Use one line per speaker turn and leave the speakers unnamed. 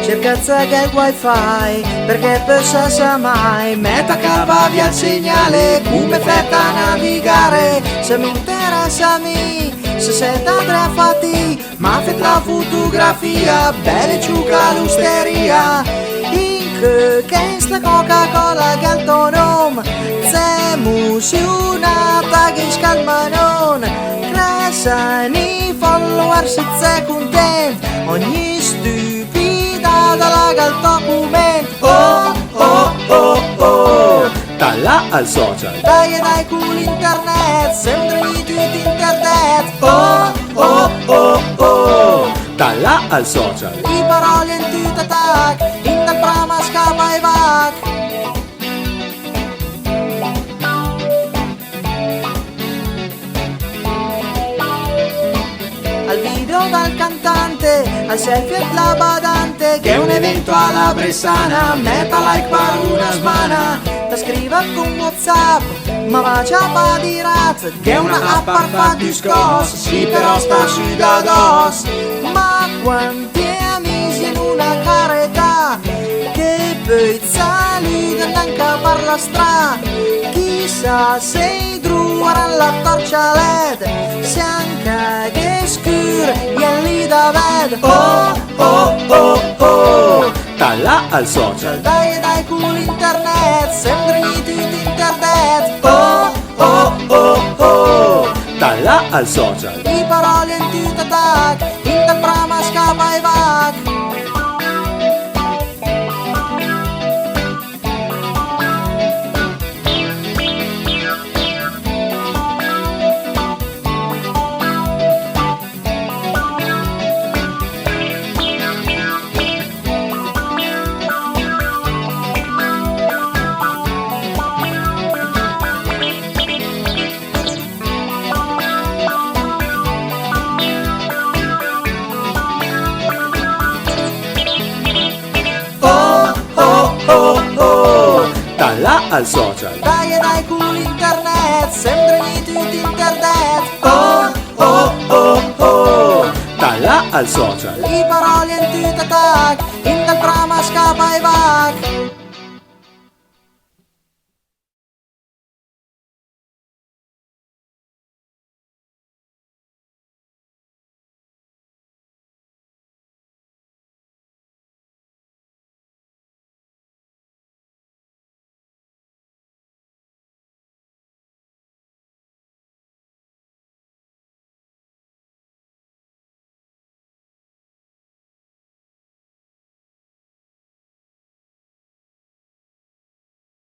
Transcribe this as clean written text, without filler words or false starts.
cercazza che il wifi, perché pensa mai, metta cava via il segnale, come fetta a navigare, se mi interessa se senta tre fatti, ma fet la fotografia, belle ciuca l'osteria, che in sta Coca-Cola che al tuo nome, se emozionata che scalmanon, crescani followers e sei content, ogni stupida dalla gal documento,
Dalla al social,
dai con l'internet, sembra di tutti internet,
dalla al social,
i parole in tutto attack, in da prama scappa e vac. Al video dal cantante, al selfie la badante, che è un evento alla Bressana, metta like per una smana, da scriva con WhatsApp, ma va già pa di razza, che è una app per fa discos, sì però sta su da dos, ma quanti amici in una careta, che poi salite anche per la strada, chissà se i druara la torcia LED, se anche che scur e lì da ved,
dalla al social,
dai con l'internet, sembra di tutti internet,
dalla al social,
i parole in tutto attack, in da prama scappa e vac.
dalla al social,
Dai con l'internet, sembra di tutti internet,
dalla al social,
i parole in tutto attack, in da prama scappa e vac.